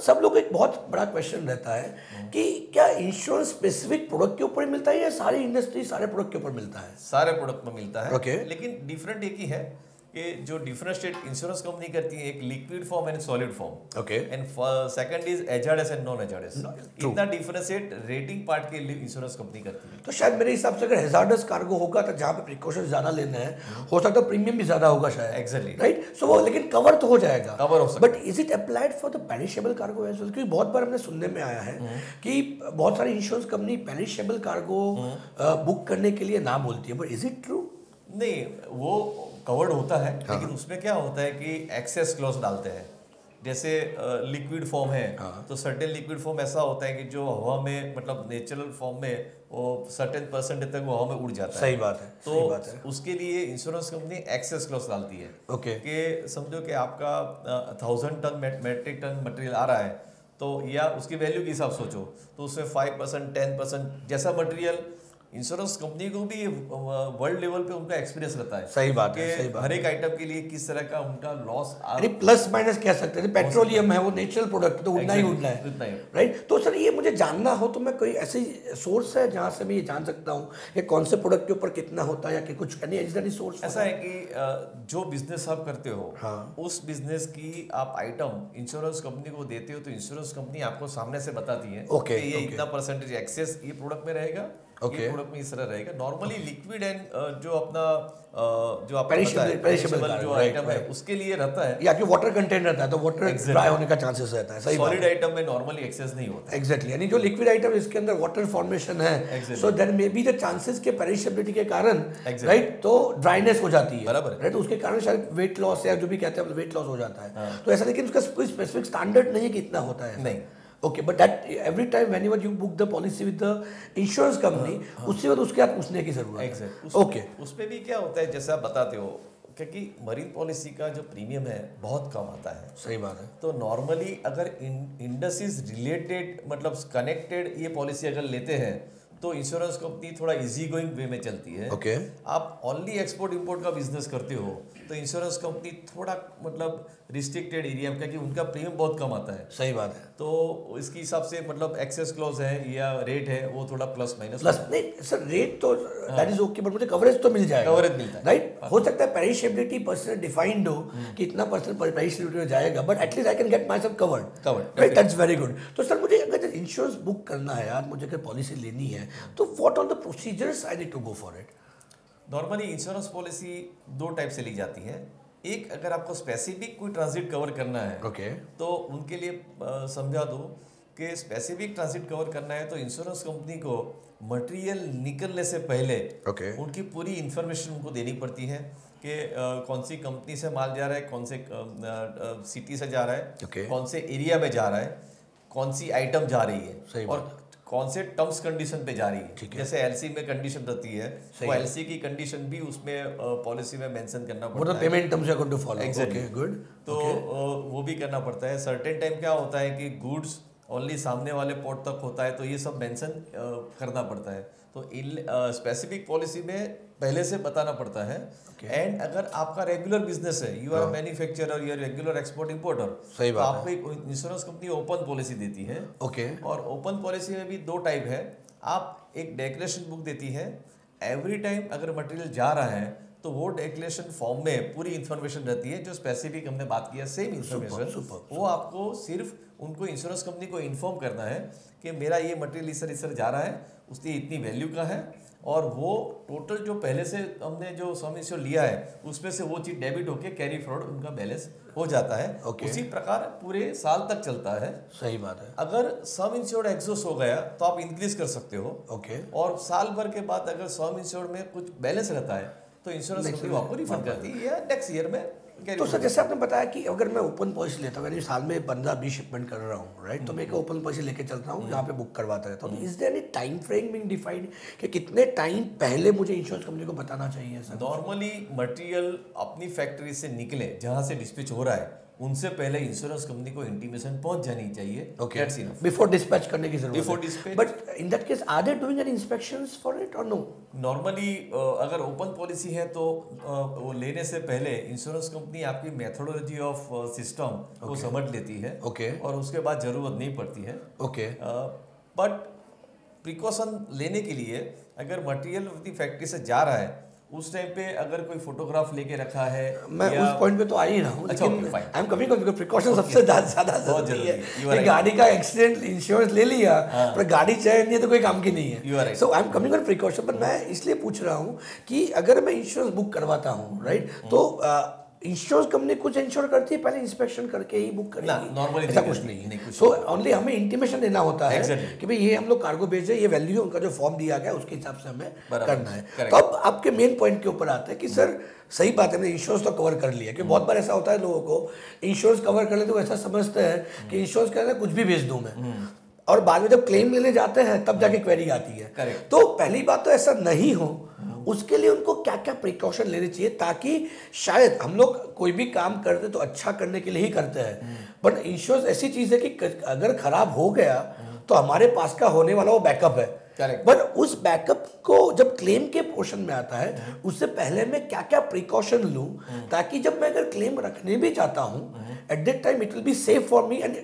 सब लोग एक बहुत बड़ा क्वेश्चन रहता है कि क्या इंश्योरेंस स्पेसिफिक प्रोडक्ट के ऊपर ही मिलता है या सारी इंडस्ट्री सारे प्रोडक्ट के ऊपर मिलता है? सारे प्रोडक्ट में मिलता है। Okay. लेकिन डिफरेंट एक ही है कि जो डिफरेंशिएट इंश्योरेंस कंपनी करती है, एक liquid form and solid form. Okay. And second is hazardous and non hazardous. True. इतना डिफरेंशिएट रेटिंग पार्ट के लिए इंश्योरेंस कंपनी करती है। तो शायद मेरे हिसाब से अगर हैजार्डस कार्गो होगा तो जहाँ पे प्रिकॉशन ज्यादा लेना है, हो सकता है प्रीमियम भी ज्यादा होगा शायद। Exactly. राइट, सो वो लेकिन कवर तो हो जाएगा। कवर हो सकता but is it applied for the perishable cargo as well? क्योंकि बहुत बार हमने सुनने में आया है कि बहुत सारी insurance company perishable cargo book करने के लिए ना बोलती है, बट इज इट ट्रू? नहीं, वो कवर्ड होता है। लेकिन उसमें क्या होता है कि एक्सेस क्लॉज डालते हैं। जैसे लिक्विड फॉर्म है तो सर्टेन लिक्विड फॉर्म ऐसा होता है कि जो हवा में, मतलब नेचुरल फॉर्म में वो सर्टेन परसेंट तक वो हवा में उड़ जाता है। सही बात है, तो सही बात है। उसके लिए इंश्योरेंस कंपनी एक्सेस क्लॉज डालती है। ओके। कि समझो कि आपका 1000 टन मेट्रिक टन मटेरियल आ रहा है, तो या उसकी वैल्यू के हिसाब सोचो तो उसमें 5% 10% जैसा मटेरियल, इंश्योरेंस कंपनी को भी वर्ल्ड लेवल पे उनका एक्सपीरियंस रहता है। सही बात है, कि सही बात हर एक आइटम के लिए किस तरह का उनका लॉस अरे प्लस माइनस कह सकते हैं। पेट्रोलियम है, वो नेचुरल प्रोडक्ट, तो उतना ही उड़ना है, उतना ही। राइट। तो सर ये मुझे जानना हो तो मैं कोई ऐसी सोर्स है जहाँ से मैं ये जान सकता हूँ कि कौन से प्रोडक्ट के ऊपर कितना होता है, या कि कुछ एनी सोर्स? ऐसा है कि जो बिजनेस आप करते हो, हाँ। उस बिजनेस की आप आइटम इंश्योरेंस कंपनी को देते हो, तो इंश्योरेंस कंपनी आपको सामने से बताती है Okay, कि ये okay. इतना परसेंटेज एक्सेस ये प्रोडक्ट में रहेगा, Okay. ये प्रोडक्ट में इस तरह रहेगा। नॉर्मली लिक्विड एंड जो अपना जो आपको Perishable- perishable जो right, आइटम है right. उसके लिए रहता है। या कि वाटर कंटेंट रहता है तो वाटर ड्राई होने का चांसेस रहता है। सही बात सॉलिड है। आइटम में नॉर्मली एक्सेस नहीं होता। एग्जैक्टली, यानी जो लिक्विड आइटम इसके अंदर वाटर फॉर्मेशन है, Exactly. So there may be the chances के पेरिशेबिलिटी के कारण, Exactly. राइट, तो ड्राइनेस हो जाती है, बराबर है। राइट, उसके कारण शायद वेट लॉस या जो भी कहते हैं वेट लॉस हो जाता है। तो ऐसा, लेकिन उसका कोई स्पेसिफिक स्टैंडर्ड नहीं है कि इतना होता है। नहीं। Okay, but that every time whenever you book the policy with the insurance company, उससे बाद उसके बाद पूछने की जरूरत है। Exactly. ओके। उसमें भी क्या होता है, जैसे आप बताते हो, क्योंकि मरीन पॉलिसी का जो प्रीमियम है बहुत कम आता है। सही बात है। तो नॉर्मली अगर इंडस्ट्रीज रिलेटेड, मतलब कनेक्टेड ये पॉलिसी अगर लेते हैं, तो इंश्योरेंस कंपनी थोड़ा इजी गोइंग वे में चलती है। ओके। आप ओनली एक्सपोर्ट इंपोर्ट का बिजनेस करते हो तो इंश्योरेंस कंपनी थोड़ा मतलब रिस्ट्रिक्टेड एरिया में, क्योंकि उनका प्रीमियम बहुत कम आता है। सही बात है। तो इसके हिसाब से मतलब एक्सेस क्लॉज है या रेट है वो थोड़ा प्लस माइनस। प्लस नहीं सर, रेट तो दैट इज ओके, बट मुझे कवरेज तो मिल जाएगा। कवरेज मिलता है, राइट। हो सकता है पेरिशेबिलिटी परसेंट डिफाइंड हो कि इतना परसेंट पेरिशेबिलिटी में जाएगा, but at least I can get my self covered. Right, that's very good. तो सर मुझे अगर इंश्योरेंस बुक करना है यार, मुझे अगर पॉलिसी लेनी है, तो what are the procedures I need to go for it? Normally insurance policy दो टाइप से ली जाती है। एक, अगर आपको स्पेसिफिक कोई ट्रांजिट कवर करना है, ओके, तो उनके लिए समझा दो कि स्पेसिफिक ट्रांजिट कवर करना है तो इंश्योरेंस कंपनी को मटेरियल निकलने से पहले ओके, उनकी पूरी इंफॉर्मेशन उनको देनी पड़ती है कि कौन सी कंपनी से माल जा रहा है, कौन से सिटी से जा रहा है, Okay. कौन से एरिया में जा रहा है, कौन सी आइटम जा रही है, सही और बात कौन से टर्म्स कंडीशन पे जा रही है। ठीक है। जैसे एलसी में कंडीशन रहती है, सही वो है। एलसी की कंडीशन भी उसमें पॉलिसी में मेंशन करना व्हाट पड़ता आर है। Payment terms you are going to follow? Exactly. Okay, good. तो वो भी करना पड़ता है। सर्टेन टाइम क्या होता है कि गुड्स ओनली सामने वाले पोर्ट तक होता है, तो ये सब मेंशन करना पड़ता है। तो स्पेसिफिक पॉलिसी में पहले से बताना पड़ता है। एंड अगर आपका रेगुलर बिजनेस है, you are manufacturer, you are regular export importer, सही तो बात है। आपको एक इंश्योरेंस कंपनी ओपन पॉलिसी देती है। ओके, और ओपन पॉलिसी में भी दो टाइप है। आप एक डेक्लेरेशन बुक देती है, एवरी टाइम अगर मटेरियल जा रहा है तो वो डेक्लेरेशन फॉर्म में पूरी इन्फॉर्मेशन रहती है जो स्पेसिफिक हमने बात किया, सेम इन्फॉर्मेशन। वो आपको सिर्फ उनको इंश्योरेंस कंपनी को इन्फॉर्म करना है कि मेरा ये मटेरियल इस तरह जा रहा है, उसकी इतनी वैल्यू का है, और वो टोटल जो पहले से हमने जो सम इंश्योर लिया है उसमें से वो चीज डेबिट होके कैरी फॉरवर्ड उनका बैलेंस हो जाता है। उसी प्रकार पूरे साल तक चलता है। सही बात है। अगर सम इंश्योर्ड एग्जॉस्ट हो गया तो आप इंक्रीज कर सकते हो। ओके, और साल भर के बाद अगर सम इंश्योर्ड में कुछ बैलेंस रहता है तो इंश्योरेंस कंपनी आपको रिफंड करती है या नेक्स्ट ईयर में। तो सर जैसे आपने बताया कि अगर मैं ओपन पॉलिसी लेता हूँ, यानी साल में 15-20 शिपमेंट कर रहा हूँ, राइट, तो मैं एक ओपन पॉलिसी लेके चलता हूँ जहाँ पे बुक करवाता रहता हूँ, तो is there any time frame being defined कि कितने टाइम पहले मुझे इंश्योरेंस कंपनी को बताना चाहिए? सर नॉर्मली मटेरियल अपनी फैक्ट्री से निकले जहाँ से डिस्पैच हो रहा है उनसे पहले इंश्योरेंस कंपनी को इंटीमेशन पहुंच जानी चाहिए। ओके, बिफोर डिस्पैच करने की जरूरत है। Before dispatch. But in that case are they doing any inspections for it or no? Normally अगर ओपन पॉलिसी है तो वो लेने से पहले इंश्योरेंस कंपनी कंपनी आपकी मेथोडोलॉजी ऑफ सिस्टम को समझ लेती है, और उसके बाद जरूरत नहीं पड़ती है। बट प्रिकॉशन लेने के लिए अगर मटेरियल अपनी फैक्ट्री से जा रहा है, उस टाइम पे अगर कोई फोटोग्राफ लेके रखा है, मैं उस पॉइंट पे तो आ ही रहा हूँ, लेकिन आई एम कमिंग बिकॉज़ प्रिकॉशन सबसे ज्यादा जरूरी है। गाड़ी का एक्सीडेंट इंश्योरेंस ले लिया, पर गाड़ी चाहे नहीं है तो कोई काम की नहीं है। So I am coming on precaution. पर मैं इसलिए पूछ रहा हूँ कि अगर मैं इंश्योरेंस बुक करवाता हूँ, राइट, तो इंश्योरेंस कंपनी कुछ इंश्योर करती है, पहले इंस्पेक्शन करके ही बुक करेगी? नॉर्मली ऐसा कुछ नहीं है। सो ओनली हमें इंटीमेशन देना होता है कि भाई ये हम लोग कार्गो भेज रहे हैं, ये वैल्यू है, उनका जो फॉर्म दिया गया उसके हिसाब से हमें करना है। तो अब आपके मेन पॉइंट के ऊपर आता है कि सर सही बात है, हमने इंश्योरेंस तो कवर कर लिया, क्योंकि बहुत बार ऐसा होता है लोगों को इंश्योरेंस कवर कर ले तो ऐसा समझते हैं कि इंश्योरेंस करना कुछ भी भेज दूं मैं, और बाद में जब क्लेम लेने जाते हैं तब जाके क्वेरी आती है। तो पहली बात तो ऐसा नहीं हो, उसके लिए उनको क्या क्या प्रिकॉशन लेने चाहिए, ताकि शायद हम लोग कोई भी काम करते तो अच्छा करने के लिए ही करते हैं, बट इंश्योरेंस ऐसी चीज है कि अगर खराब हो गया तो हमारे पास का होने वाला वो बैकअप है। बट उस बैकअप को जब क्लेम के पोर्शन में आता है, उससे पहले मैं क्या क्या प्रिकॉशन लूं, ताकि जब मैं अगर क्लेम रखने भी चाहता हूं, at that time it will be safe for me, and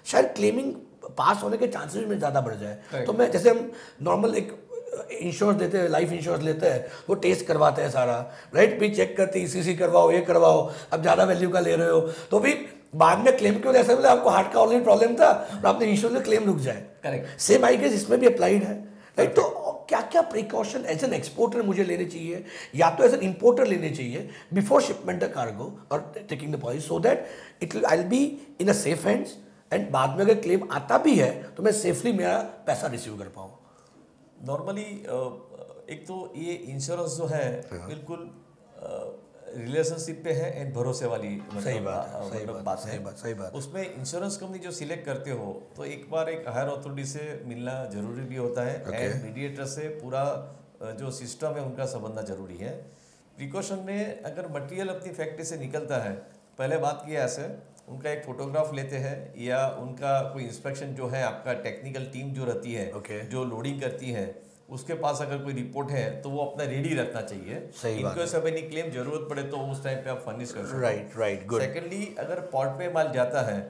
शायद क्लेमिंग पास होने के चांसेस में ज़्यादा बढ़ जाए। तो मैं जैसे हम नॉर्मल एक इंश्योरेंस देते हैं, लाइफ इंश्योरेंस लेते हैं, वो टेस्ट करवाते हैं सारा, राइट, भी चेक करते हैं, ECC करवाओ, ये करवाओ, अब ज़्यादा वैल्यू का ले रहे हो तो भी बाद में क्लेम क्यों ऐसा बोले आपको हार्ट का ऑलरेडी प्रॉब्लम था और आपने इंश्योरेंस में क्लेम रुक जाए। करेक्ट, सेम आई गेस इसमें भी अप्लाइड है, राइट। तो क्या क्या प्रिकॉशन एज एन एक्सपोर्टर मुझे लेने चाहिए, या तो एज एन इंपोर्टर लेने चाहिए बिफोर शिपमेंट द कार्गो और taking the policy, so that it will I will be in a safe hands, and बाद में अगर क्लेम आता भी है तो मैं सेफली मेरा पैसा रिसीव कर पाऊँ। नॉर्मली एक तो ये इंश्योरेंस जो है बिल्कुल रिलेशनशिप पे है एंड भरोसे वाली सही बात। उसमें इंश्योरेंस कंपनी जो सिलेक्ट करते हो तो एक बार एक हायर अथॉरिटी से मिलना जरूरी भी होता है, एंड मीडिएटर से पूरा जो सिस्टम है उनका संबंधना जरूरी है। प्रिकॉशन में अगर मटेरियल अपनी फैक्ट्री से निकलता है, पहले बात किया ऐसे उनका एक फोटोग्राफ लेते हैं, या उनका कोई इंस्पेक्शन जो है आपका टेक्निकल टीम जो रहती है जो लोडिंग करती है, उसके पास अगर कोई रिपोर्ट है तो वो अपना रेडी रखना चाहिए। इनको सब एनी क्लेम जरूरत पड़े तो उस टाइम पे आप फर्निश कर सकते हैं। Right, good. सेकेंडली, अगर पोर्ट पे माल जाता है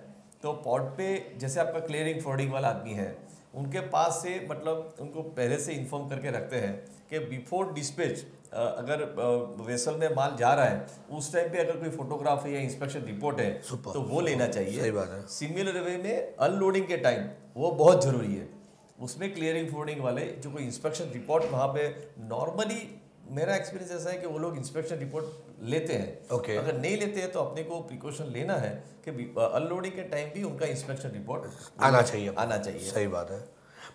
तो पोर्ट पे जैसे आपका क्लियरिंग फॉरवर्डिंग वाला आदमी है, उनके पास से मतलब उनको पहले से इन्फॉर्म करके रखते हैं कि बिफोर डिस्पैच अगर वेसल में माल जा रहा है उस टाइम पे अगर कोई फोटोग्राफ है या इंस्पेक्शन रिपोर्ट है तो वो लेना चाहिए। सही बात है। सिमिलर वे में अनलोडिंग के टाइम वो बहुत जरूरी है, उसमें क्लियरिंग फॉरवर्डिंग वाले जो कोई इंस्पेक्शन रिपोर्ट वहाँ पे नॉर्मली मेरा एक्सपीरियंस ऐसा है कि वो लोग इंस्पेक्शन रिपोर्ट लेते हैं। अगर नहीं लेते हैं तो अपने को प्रिकॉशन लेना है कि अनलोडिंग के टाइम भी उनका इंस्पेक्शन रिपोर्ट आना चाहिए। सही बात है।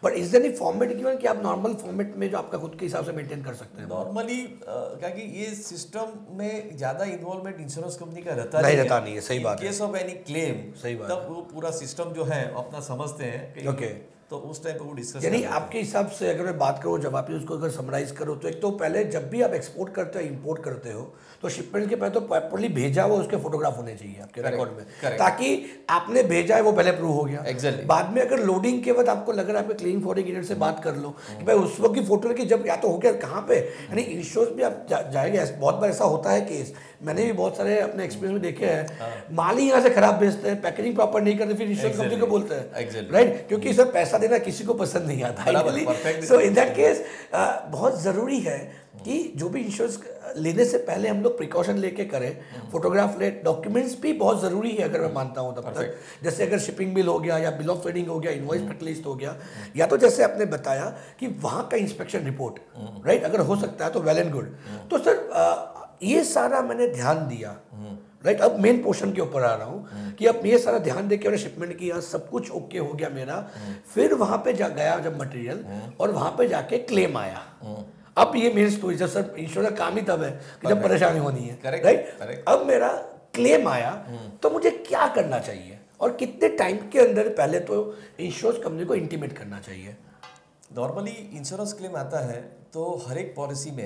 But is there any format given कि आप नॉर्मल फॉर्मेट में जो आपका खुद के हिसाब से मेंटेन कर सकते हैं? नॉर्मली क्या कि ये सिस्टम में ज्यादा इन्वॉल्वमेंट इंश्योरेंस कंपनी का रहता नहीं है। सही बात है। केस ऑफ एनी क्लेम, सही बात, तब वो पूरा सिस्टम जो है अपना समझते हैं। तो उस टाइम पे वो डिस्कस, यानी आपके हिसाब से अगर मैं बात करूँ, जब आप उसको अगर समराइज करो, तो एक तो पहले जब भी आप एक्सपोर्ट करते हो इंपोर्ट करते हो तो शिपमेंट के पहले तो प्रॉपर्ली भेजा हुआ उसके फोटोग्राफ होने चाहिए आपके रिकॉर्ड में, ताकि आपने भेजा है वो पहले प्रूव हो गया। बाद में अगर लोडिंग के बाद आपको लग रहा है आपके क्लेम फॉरवर्डिंग एजेंट से बात कर लो कि भाई उस वक्त की फोटो की जब या तो हो गया कहाँ पे, यानी इंश्योरेंस भी आप जाएंगे। बहुत बार ऐसा होता है केस, मैंने भी बहुत सारे अपने एक्सपीरियंस में देखे हैं, माल ही यहाँ से खराब बेचते हैं, पैकेजिंग प्रॉपर नहीं करते, फिर इंश्योरेंस कंपनी को बोलते हैं, राइट, क्योंकि सर पैसा देना किसी को पसंद नहीं आता। सो इन दैट केस बहुत ज़रूरी है कि जो भी इंश्योरेंस लेने से पहले हम लोग प्रिकॉशन लेके करें, फोटोग्राफ ले, डॉक्यूमेंट्स भी बहुत ज़रूरी है अगर मैं मानता हूँ तब तक। जैसे अगर शिपिंग बिल हो गया या बिल ऑफ ट्रेडिंग हो गया, इनवॉइस लिस्ट हो गया, या तो जैसे आपने बताया कि वहाँ का इंस्पेक्शन रिपोर्ट, राइट, अगर हो सकता है तो वेल एंड गुड। तो सर ये सारा मैंने ध्यान दिया, राइट। अब मेन पोर्शन के ऊपर आ रहा हूँ कि अब ये सारा ध्यान दे के मैंने शिपमेंट किया, सब कुछ ओके हो गया मेरा, फिर वहाँ पे गया जब मटेरियल, और वहाँ पे जाके क्लेम आया। अब ये मेरी स्टोरी, जब सर इंश्योरेंस काम ही तब है कि जब परेशानी होनी है, राइट। अब मेरा क्लेम आया तो मुझे क्या करना चाहिए और कितने टाइम के अंदर पहले तो इंश्योरेंस कंपनी को इंटीमेट करना चाहिए? नॉर्मली इंश्योरेंस क्लेम आता है तो हर एक पॉलिसी में,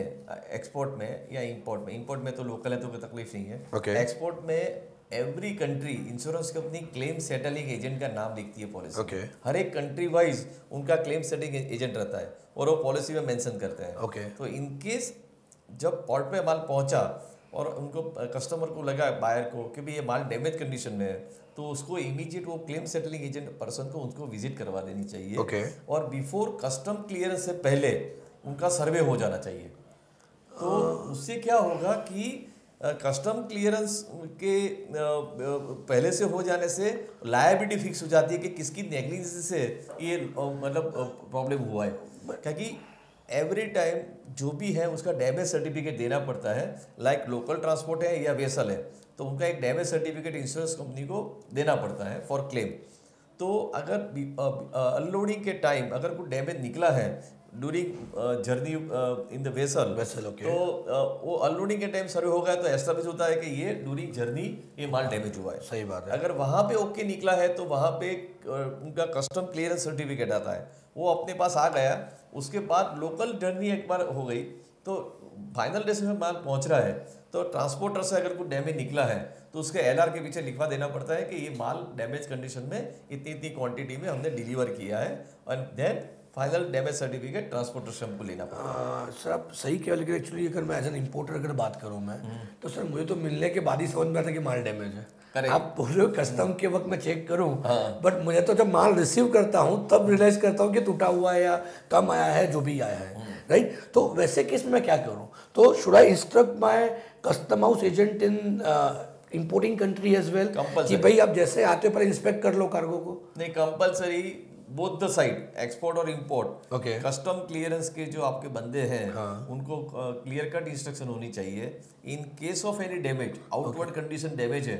एक्सपोर्ट में या इंपोर्ट में तो लोकल है तो कोई तकलीफ नहीं है। एक्सपोर्ट में every country insurance company claim settling agent का नाम लिखती है पॉलिसी। हर एक कंट्री वाइज उनका क्लेम सेटलिंग एजेंट रहता है और वो पॉलिसी में मेंशन करते हैं। तो इन केस जब पोर्ट पे माल पहुंचा और उनको कस्टमर को लगा, बायर को, कि भाई ये माल डैमेज कंडीशन में है, तो उसको इमीडिएट वो क्लेम सेटलिंग एजेंट पर्सन को उनको विजिट करवा देनी चाहिए। और बिफोर कस्टम क्लियरेंस से पहले उनका सर्वे हो जाना चाहिए। तो उससे क्या होगा कि कस्टम क्लियरेंस के पहले से हो जाने से लायबिलिटी फिक्स हो जाती है कि किसकी नेग्लिजेंस से ये मतलब प्रॉब्लम हुआ है, क्योंकि एवरी टाइम जो भी है उसका डैमेज सर्टिफिकेट देना पड़ता है। लाइक लोकल ट्रांसपोर्ट है या वेसल है, तो उनका एक डैमेज सर्टिफिकेट इंश्योरेंस कंपनी को देना पड़ता है फॉर क्लेम। तो अगर अनलोडिंग के टाइम अगर कोई डैमेज निकला है during journey in the vessel, तो वो अनलोडिंग के टाइम सर्वे हो गया तो एस्टेब्लिश होता है कि ये ड्यूरिंग जर्नी ये माल डैमेज हुआ है। सही बात है। अगर वहाँ पे ओके निकला है तो वहाँ पे उनका कस्टम क्लियरेंस सर्टिफिकेट आता है, वो अपने पास आ गया। उसके बाद लोकल जर्नी एक बार हो गई तो फाइनल डेस्टिनेशन माल पहुँच रहा है, तो ट्रांसपोर्टर से अगर कोई डैमेज निकला है तो उसके एलआर के पीछे लिखवा देना पड़ता है कि ये माल डैमेज कंडीशन में इतनी इतनी क्वांटिटी में हमने डिलीवर किया है, और then final damage certificate transporter से हमको लेना पड़ता है। सर आप सही कह, लेकिन एक्चुअली अगर मैं एज एन इम्पोर्टर अगर बात करूँ मैं, तो सर मुझे तो मिलने के बाद ही समझ में आता कि माल डैमेज है। आप बोल रहे हो कस्टम के वक्त मैं चेक करूं, बट मुझे तो जब माल रिसीव करता हूं तब रियलाइज करता हूं कि टूटा हुआ है या कम आया है, जो भी आया है, राइट। तो वैसे केस में मैं क्या करूं? तो should I instruct my custom house agent in importing country as well कि भाई आप जैसे आते हो पर इंस्पेक्ट कर लो कार्गो को? नहीं, compulsory both the side, export और इंपोर्ट। कस्टम क्लियरेंस के जो आपके बंदे हैं उनको क्लियर कट इंस्ट्रक्शन होनी चाहिए। In case of any damage, outward condition damage है,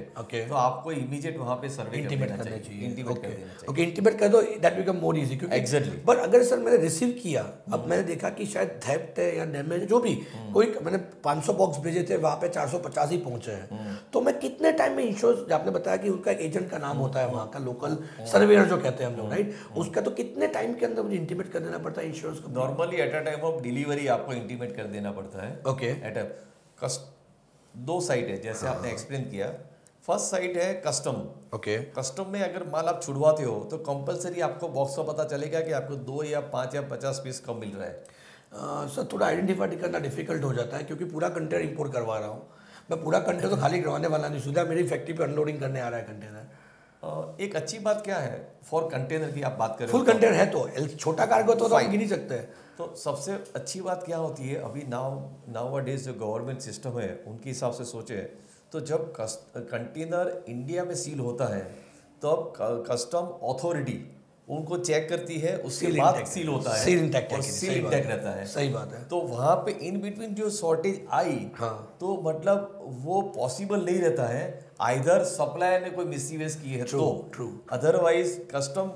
तो आपको इमीडिएट वहां पे सर्वे इंटीमेट करना चाहिए। इंटीमेट कर देना चाहिए। ओके, इंटीमेट कर दो, दैट बिकम मोर इजी। क्योंकि एग्जैक्टली। बट अगर सर मैंने रिसीव किया, अब मैंने देखा कि शायद थेफ्ट है या डैमेज जो भी, कोई मैंने 500 बॉक्स भेजे थे, वहां पे 450 ही पहुंचे हैं, तो मैं कितने टाइम में इंश्योरेंस, आपने बताया कि उनका एक एजेंट का नाम होता है वहाँ का, लोकल सर्वेयर जो कहते हैं हम लोग, राइट, उसका तो कितने टाइम के अंदर मुझे इंटीमेट कर देना पड़ता है इंश्योरेंस को? Normally at a time of delivery आपको इंटीमेट कर देना पड़ता है। ओके। एट अ दो साइड है, जैसे आपने एक्सप्लेन किया। फर्स्ट साइड है कस्टम। ओके। कस्टम में अगर माल आप छुड़वाते हो तो कंपलसरी आपको बॉक्स का पता चलेगा कि आपको 2 या 5 या 50 पीस कम मिल रहा है। सर थोड़ा आइडेंटिफाई करना डिफिकल्ट हो जाता है, क्योंकि पूरा कंटेनर इंपोर्ट करवा रहा हूँ मैं। पूरा कंटेनर तो खाली करवाने वाला नहीं, सीधा मेरी फैक्ट्री पे अनलोडिंग करने आ रहा है कंटेनर। एक अच्छी बात क्या है, फॉर कंटेनर की आप बात करें, फुल कंटेनर है तो, छोटा कार्गो तो आप गिन नहीं सकते। तो सबसे अच्छी बात क्या होती है, अभी नाउ डेज जो गवर्नमेंट सिस्टम है उनके हिसाब से सोचे, तो जब कंटेनर इंडिया में सील होता है तो अब कस्टम अथॉरिटी उनको चेक करती है, उसके बाद सील होता है, सील इंटैक्ट रहता है। सही बात है। तो वहाँ पे इन बिटवीन जो शॉर्टेज आई, तो मतलब वो पॉसिबल नहीं रहता है, आइदर सप्लायर ने कोई मिसयूज की है तो, अदरवाइज कस्टम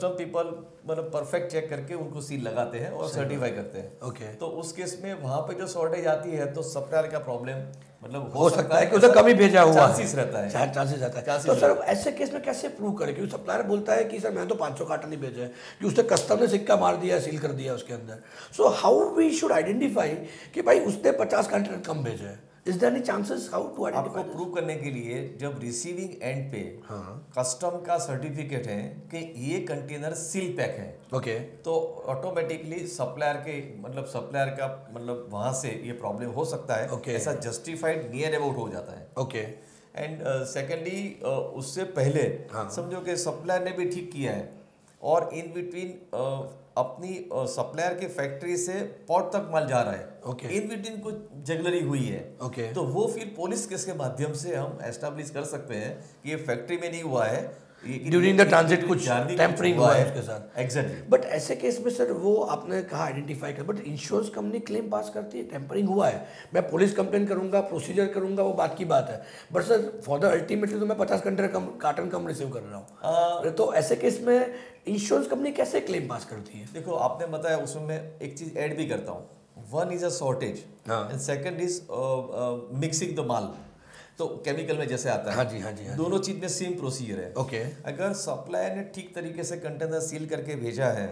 पीपल मतलब परफेक्ट चेक करके उनको सील लगाते हैं और सर्टिफाई करते हैं। तो उस केस में वहाँ पे जो शॉर्टेज आती है तो सप्लायर का प्रॉब्लम मतलब हो सकता है कि उसे कमी भेजा हुआ चांसेस रहता है, चांसेस रहता है। तो सर ऐसे केस में कैसे प्रूव करें? क्योंकि सप्लायर बोलता है कि सर मैं तो 500 कार्टन ही भेजा है, कि उसने कस्टम ने सिक्का मार दिया, सील कर दिया उसके अंदर। So how we should identify कि भाई उसने 50 कार्टन कम भेजा है? Is there any chances how to identify? आपको प्रूव करने के लिए जब रिसीविंग एंड पे कस्टम का सर्टिफिकेट है कि ये कंटेनर सील पैक है, ओके, तो ऑटोमेटिकली सप्लायर का मतलब वहां से ये प्रॉब्लम हो सकता है, ऐसा जस्टिफाइड नियर अबाउट हो जाता है। ओके। एंड सेकेंडली उससे पहले समझो कि सप्लायर ने भी ठीक किया है और इन बिटवीन अपनी सप्लायर की फैक्ट्री से पोर्ट तक माल जा रहा है, इन बिटवीन कुछ जगलरी हुई है, तो वो फिर पुलिस केस के माध्यम से हम एस्टैब्लिश कर सकते हैं कि ये फैक्ट्री में नहीं हुआ है, ड्यूरिंग द ट्रांजिट कुछ टेम्परिंग हुआ है उसके साथ। एग्जैक्टली। बट ऐसे केस में सर वो आपने कहा आइडेंटिफाई कर, बट इंश्योरेंस कंपनी क्लेम पास करती है टेम्परिंग हुआ है, मैं पुलिस कंप्लेन करूंगा, प्रोसीजर करूंगा, वो बात की बात है, but sir for the ultimately तो मैं 50 कार्टन कम रिसीव कर रहा हूँ, तो ऐसे केस में इंश्योरेंस कंपनी कैसे क्लेम पास करती है? देखो आपने बताया, उसमें मैं एक चीज ऐड भी करता हूँ, one is a shortage and second is mixing the माल, तो केमिकल में जैसे आता है। हाँ जी, हाँ जी, हाँ जी। दोनों चीज में सेम प्रोसीजर है। ओके। अगर सप्लायर ने ठीक तरीके से कंटेनर सील करके भेजा है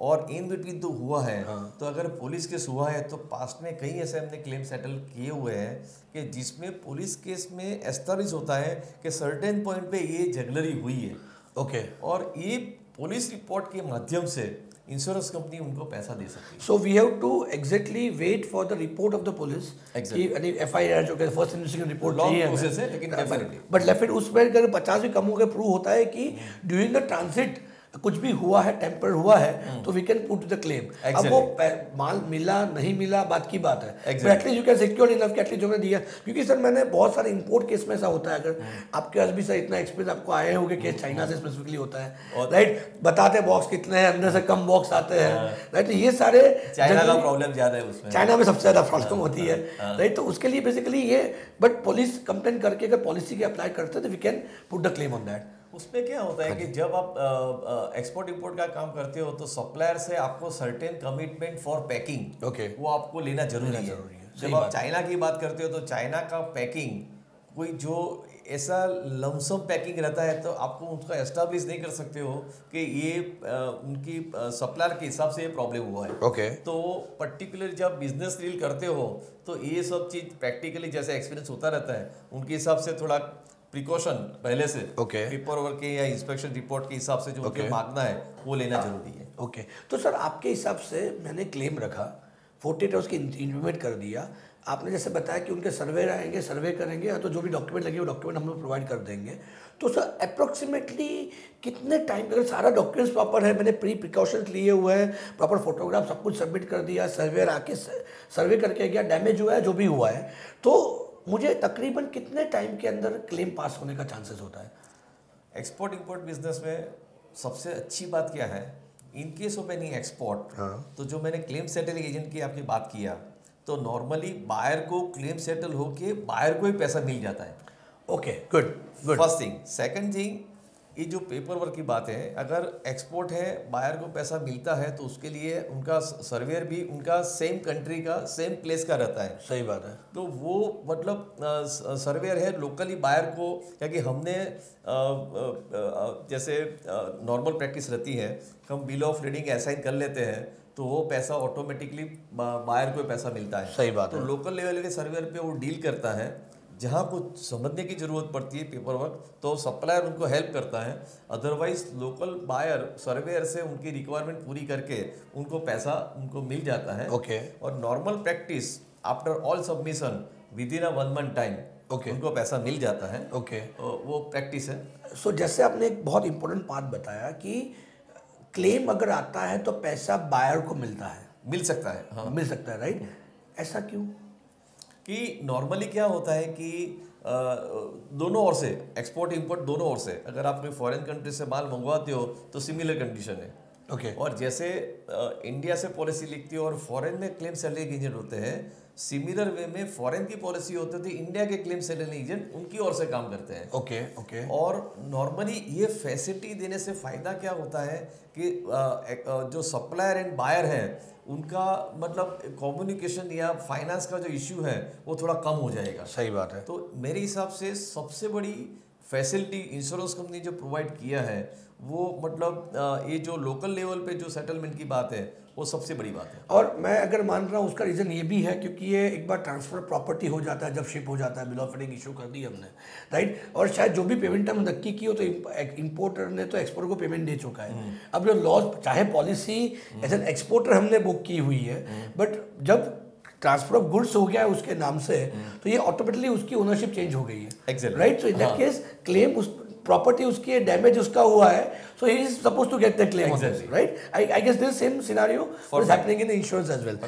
और इन बिटवीन तो हुआ है, तो अगर पुलिस केस हुआ है तो पास्ट में कई ऐसे हमने क्लेम सेटल किए हुए हैं कि जिसमें पुलिस केस में एस्टैब्लिश होता है कि सर्टेन पॉइंट पे ये जगलरी हुई है। ओके। और ये पुलिस रिपोर्ट के माध्यम से इंश्योरेंस कंपनी उनको पैसा दे सकती है। So we have to exactly wait for the report of the police कि FIR जो फर्स्ट इन्वेस्टिगेशन रिपोर्ट चाहिए प्रोसेस है, लेकिन डेफिनेटली बट फिर उसमें अगर 50 भी कम हो गए प्रूव होता है कि ड्यूरिंग द ट्रांसिट कुछ भी हुआ है, टेम्पर हुआ है, तो we can put the claim. अब वो माल मिला नहीं मिला बात की बात है, but at least you can secure enough कि एटलीस्ट जो मैंने दिया, क्योंकि सर मैंने बहुत सारे इंपोर्ट केस में ऐसा होता है, अगर आपके पास भी सर इतना एक्सपीरियंस आपको आए होंगे केस चाइना से स्पेसिफिकली होता है, राइट, बताते बॉक्स कितने हैं, अंदर से कम बॉक्स आते हैं, राइट, तो ये सारे चाइना का प्रॉब्लम ज्यादा है उसमें, चाइना में सबसे ज्यादा प्रॉब्लम होती है, राइट, तो उसके लिए बेसिकली ये, बट पुलिस कंप्लेन करके अगर पॉलिसी के अप्लाई करते हैं तो we can put the claim on that. उसमें क्या होता है कि जब आप एक्सपोर्ट इंपोर्ट का काम करते हो तो सप्लायर से आपको सर्टेन कमिटमेंट फॉर पैकिंग वो आपको लेना जरूरी है। जब आप चाइना की बात करते हो तो चाइना का पैकिंग कोई जो ऐसा लमसम पैकिंग रहता है तो आपको उसका एस्टैब्लिश नहीं कर सकते हो कि ये उनकी सप्लायर के हिसाब से ये प्रॉब्लम हुआ है। तो पर्टिकुलर जब बिजनेस डील करते हो तो ये सब चीज़ प्रैक्टिकली जैसे एक्सपीरियंस होता रहता है उनके हिसाब से थोड़ा प्रिकॉशन पहले से पेपर वर्क के या इंस्पेक्शन रिपोर्ट के हिसाब से जो उनको मांगना है वो लेना जरूरी है। तो सर आपके हिसाब से मैंने क्लेम रखा 48 आवर्स की इंटीमेट कर दिया, आपने जैसे बताया कि उनके सर्वे आएंगे, सर्वे करेंगे, या तो जो भी डॉक्यूमेंट लगे वो डॉक्यूमेंट हम लोग प्रोवाइड कर देंगे, तो सर अप्रोक्सीमेटली कितने टाइम, अगर सारा डॉक्यूमेंट्स प्रॉपर है, मैंने प्रिकॉशंस लिए हुए हैं, प्रॉपर फोटोग्राफ सब कुछ सबमिट कर दिया, सर्वे आके सर्वे करके गया, डैमेज हुआ है जो भी हुआ है, तो मुझे तकरीबन कितने टाइम के अंदर क्लेम पास होने का चांसेस होता है? एक्सपोर्ट इंपोर्ट बिजनेस में सबसे अच्छी बात क्या है, in case of any export, तो जो मैंने क्लेम सेटलिंग एजेंट की आपकी बात किया, तो नॉर्मली बायर को क्लेम सेटल होके बायर को ही पैसा मिल जाता है। Okay, good, first thing. Second thing, ये जो पेपर वर्क की बात है, अगर एक्सपोर्ट है बायर को पैसा मिलता है तो उसके लिए उनका सर्वेयर भी उनका सेम कंट्री का सेम प्लेस का रहता है। सही बात है। तो वो मतलब सर्वेयर है लोकली बायर को, क्योंकि हमने जैसे नॉर्मल प्रैक्टिस रहती है, हम बिल ऑफ लीडिंग असाइन कर लेते हैं तो वो पैसा ऑटोमेटिकली बायर को पैसा मिलता है। सही बात है। तो लोकल लेवल के सर्वेयर पे वो डील करता है, जहाँ कुछ समझने की ज़रूरत पड़ती है पेपर वर्क तो सप्लायर उनको हेल्प करता है, अदरवाइज लोकल बायर सर्वेयर से उनकी रिक्वायरमेंट पूरी करके उनको पैसा उनको मिल जाता है। और normal practice after all submission with in 1 month time उनको पैसा मिल जाता है। वो प्रैक्टिस है। सो जैसे आपने एक बहुत इंपॉर्टेंट बात बताया कि क्लेम अगर आता है तो पैसा बायर को मिलता है, मिल सकता है, हाँ मिल सकता है, राइट, ऐसा क्यों? कि नॉर्मली क्या होता है कि दोनों ओर से एक्सपोर्ट इंपोर्ट दोनों ओर से अगर आप कोई फॉरेन कंट्री से माल मंगवाते हो तो सिमिलर कंडीशन है। और जैसे इंडिया से पॉलिसी लिखती है और फॉरेन में क्लेम सेटलिंग एजेंट होते हैं, सिमिलर वे में फॉरेन की पॉलिसी होती थी, इंडिया के क्लेम सेटलिंग एजेंट उनकी ओर से काम करते हैं। और नॉर्मली ये फैसिलिटी देने से फायदा क्या होता है कि जो सप्लायर एंड बायर हैं उनका मतलब कम्युनिकेशन या फाइनेंस का जो इश्यू है वो थोड़ा कम हो जाएगा। सही बात है। तो मेरे हिसाब से सबसे बड़ी फैसिलिटी इंश्योरेंस कंपनी जो प्रोवाइड किया है वो मतलब ये जो लोकल लेवल पे जो सेटलमेंट की बात है वो सबसे बड़ी बात है। और मैं अगर मान रहा हूँ उसका रीज़न ये भी है क्योंकि ये एक बार ट्रांसफर प्रॉपर्टी हो जाता है, जब शिप हो जाता है, बिल ऑफ लीडिंग इशू कर दी हमने, राइट, और शायद जो भी पेमेंट हम नक्की की हो तो इंपोर्टर ने तो एक्सपोर्टर को पेमेंट दे चुका है। अब जो लॉस, चाहे पॉलिसी एज एन एक्सपोर्टर हमने बुक की हुई है, बट जब ट्रांसफर ऑफ गुड्स हो गया है उसके नाम से तो ये ऑटोमेटिकली उसकी ओनरशिप चेंज हो गई है, right. So in that case claim उस प्रॉपर्टी उसकी डैमेज उसका हुआ है, so he is supposed to get the claim on this, right? I guess this same scenario is happening in the insurance as well.